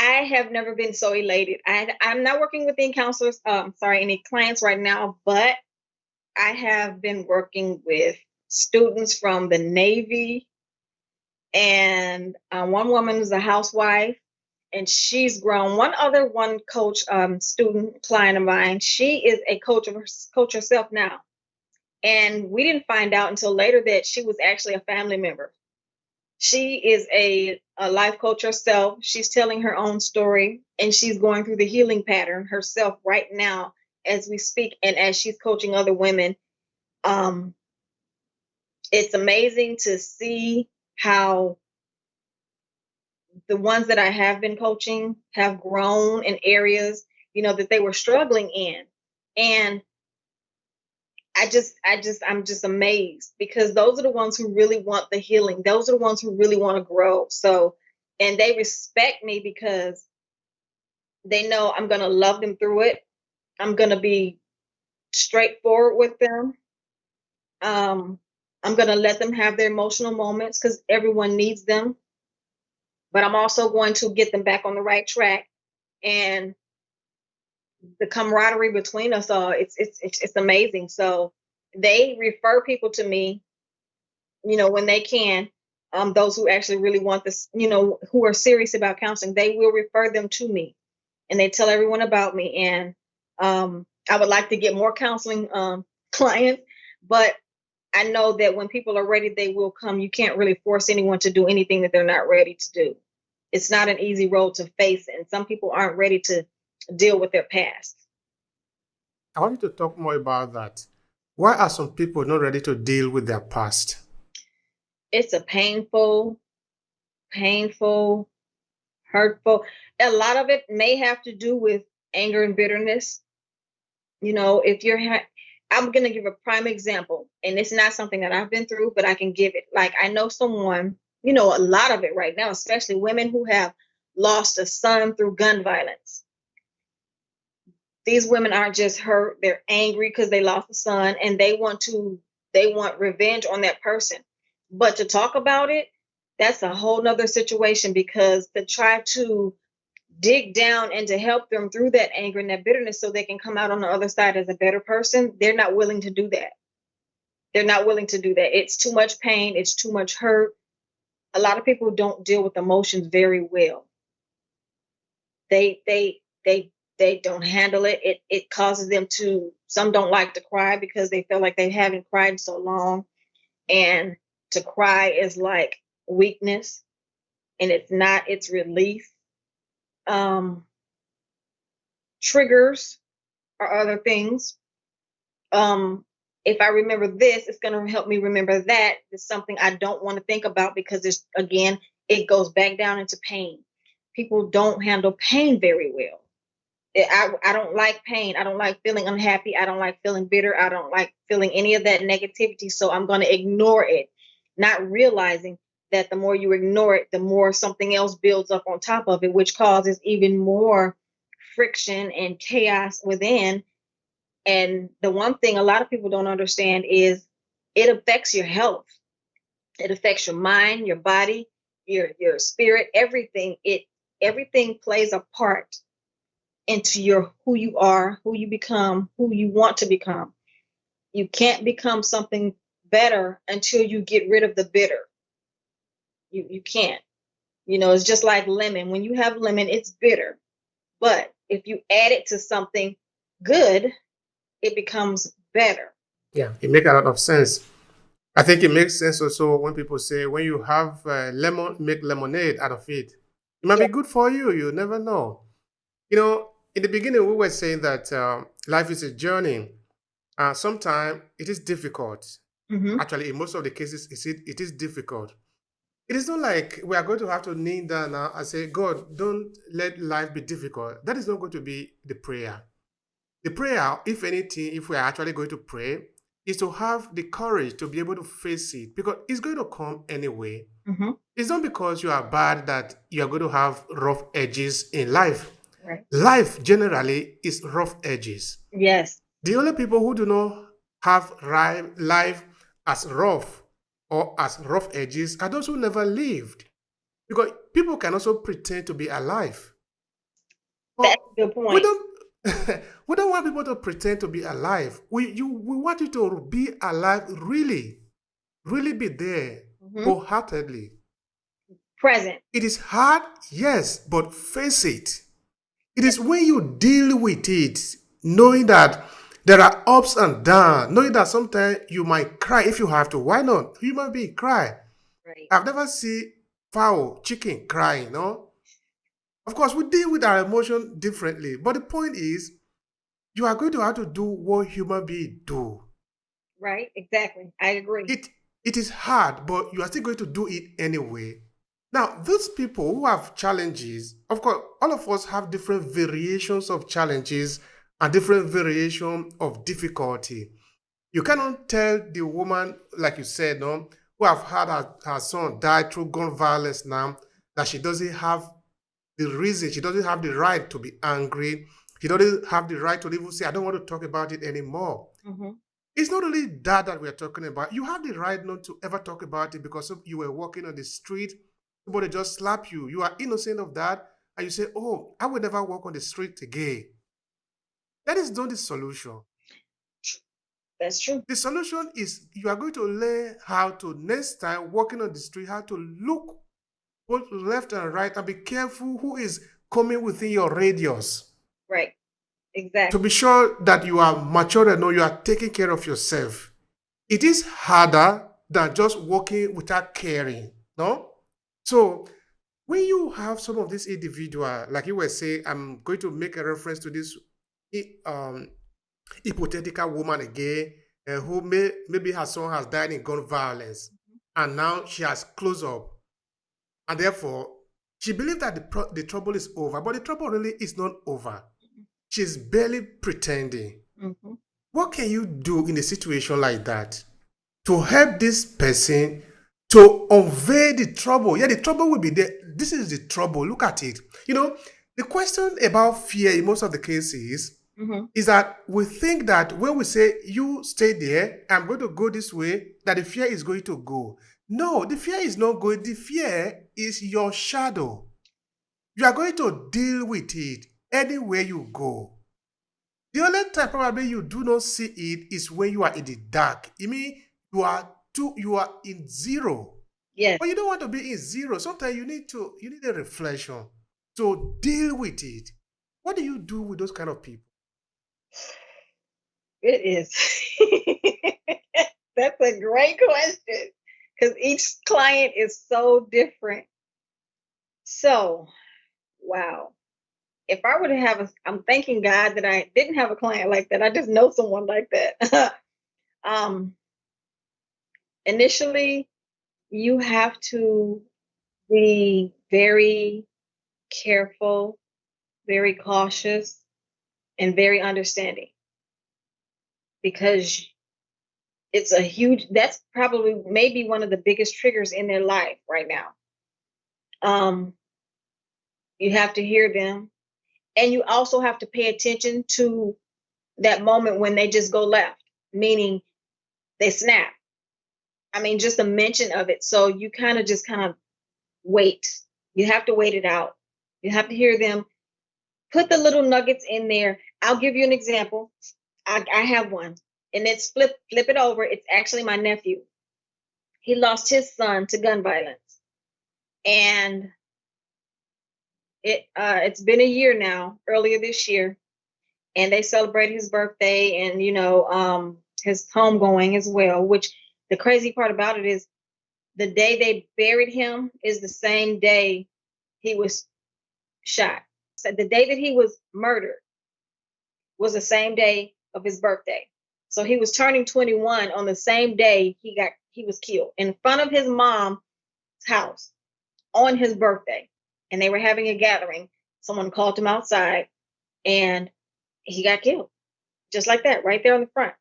I have never been so elated. I'm not working with any counselors, any clients right now, but I have been working with students from the Navy, and one woman is a housewife, and she's grown. One coach, student client of mine, she is a coach herself now, and we didn't find out until later that she was actually a family member. She is a life coach herself. She's telling her own story, and she's going through the healing pattern herself right now as we speak, and as she's coaching other women. Um, it's amazing to see how the ones that I have been coaching have grown in areas, that they were struggling in. And I'm just amazed, because those are the ones who really want the healing. Those are the ones who really want to grow. So, and they respect me because they know I'm going to love them through it. I'm going to be straightforward with them. I'm going to let them have their emotional moments because everyone needs them. But I'm also going to get them back on the right track. And the camaraderie between us all, it's amazing. So they refer people to me, when they can. Those who actually really want this, who are serious about counseling, they will refer them to me, and they tell everyone about me. And I would like to get more counseling clients, but I know that when people are ready, they will come. You can't really force anyone to do anything that they're not ready to do. It's not an easy road to face, and some people aren't ready to deal with their past. I want you to talk more about that. Why are some people not ready to deal with their past? It's a painful, hurtful. A lot of it may have to do with anger and bitterness. If I'm going to give a prime example, and it's not something that I've been through, but I can give it. Like, I know someone, a lot of it right now, especially women who have lost a son through gun violence. These women aren't just hurt, they're angry because they lost a son, and they want revenge on that person. But to talk about it, that's a whole nother situation, because to try to dig down and to help them through that anger and that bitterness so they can come out on the other side as a better person, they're not willing to do that. They're not willing to do that. It's too much pain. It's too much hurt. A lot of people don't deal with emotions very well. They don't handle it. It causes them to, some don't like to cry because they feel like they haven't cried in so long. And to cry is like weakness, and it's not, it's relief. Triggers or other things. If I remember this, it's going to help me remember that. It's something I don't want to think about, because it goes back down into pain. People don't handle pain very well. I don't like pain. I don't like feeling unhappy. I don't like feeling bitter. I don't like feeling any of that negativity. So I'm going to ignore it, not realizing that the more you ignore it, the more something else builds up on top of it, which causes even more friction and chaos within. And the one thing a lot of people don't understand is it affects your health. It affects your mind, your body, your spirit, everything. Everything plays a part into who you are, who you become, who you want to become. You can't become something better until you get rid of the bitter. You can't. It's just like lemon. When you have lemon, it's bitter. But if you add it to something good, it becomes better. Yeah, it makes a lot of sense. I think it makes sense also when people say when you have lemon, make lemonade out of it. It might Yeah. be good for you. You never know. In the beginning, we were saying that life is a journey. Sometimes it is difficult. Mm-hmm. Actually, in most of the cases, it is difficult. It is not like we are going to have to kneel down now and say, God, don't let life be difficult. That is not going to be the prayer. The prayer, if anything, if we are actually going to pray, is to have the courage to be able to face it, because it's going to come anyway. Mm-hmm. It's not because you are bad that you are going to have rough edges in life. Right. Life generally is rough edges. Yes. The only people who do not have life as rough or as rough edges are those who never lived. Because people can also pretend to be alive. But That's a good we point. don't we don't want people to pretend to be alive. We want you to be alive, really, really be there Hmm. wholeheartedly. Present. It is hard, yes, but face it. It is when you deal with it, knowing that there are ups and downs, knowing that sometimes you might cry if you have to. Why not? Human being cry. Right. I've never seen fowl, chicken crying, no? Of course, we deal with our emotion differently. But the point is, you are going to have to do what human beings do. Right. Exactly. I agree. It it is hard, but you are still going to do it anyway. Now, those people who have challenges, of course, all of us have different variations of challenges and different variation of difficulty. You cannot tell the woman, like you said, no, who have had her son die through gun violence now, that she doesn't have the reason, she doesn't have the right to be angry. She doesn't have the right to even say, I don't want to talk about it anymore. Hmm. It's not only that we're talking about. You have the right not to ever talk about it because you were walking on the street, somebody just slap you. You are innocent of that, and you say, "Oh, I will never walk on the street again." That is not the solution. That's true. The solution is you are going to learn how to next time walking on the street, how to look both left and right, and be careful who is coming within your radius Right. to be Exactly. sure that you are mature and know you are taking care of yourself. It is harder than just walking without caring, no? So when you have some of these individual, like you were saying, I'm going to make a reference to this um, hypothetical woman again, who maybe her son has died in gun violence, and now she has closed up, and therefore she believes that the trouble is over, but the trouble really is not over. She's barely pretending. Hmm. What can you do in a situation like that to help this person to unveil the trouble? Yeah, the trouble will be there. This is the trouble. Look at it. The question about fear in most of the cases Hmm. is that we think that when we say, you stay there, I'm going to go this way, that the fear is going to go. No, the fear is not going. The fear is your shadow. You are going to deal with it anywhere you go. The only time probably you do not see it is when you are in the dark. I mean, you are in zero. Yes. But you don't want to be in zero. Sometimes you need a reflection to deal with it. What do you do with those kind of people? It is. That's a great question because each client is so different. So, wow. If I were to have I'm thanking God that I didn't have a client like that. I just know someone like that. um, Initially, you have to be very careful, very cautious, and very understanding because that's probably maybe one of the biggest triggers in their life right now. Um, you have to hear them, and you also have to pay attention to that moment when they just go left, meaning they snap. I mean, just a mention of it. So you kind of wait. You have to wait it out. You have to hear them. Put the little nuggets in there. I'll give you an example. I have one, and it's flip it over. It's actually my nephew. He lost his son to gun violence, and it's been a year now. Earlier this year, and they celebrated his birthday, and his homegoing as well. Which the crazy part about it is the day they buried him is the same day he was shot. So the day that he was murdered was the same day of his birthday. So he was turning 21 on the same day he was killed in front of his mom's house on his birthday. And they were having a gathering. Someone called him outside and he got killed. Just like that, right there on the front.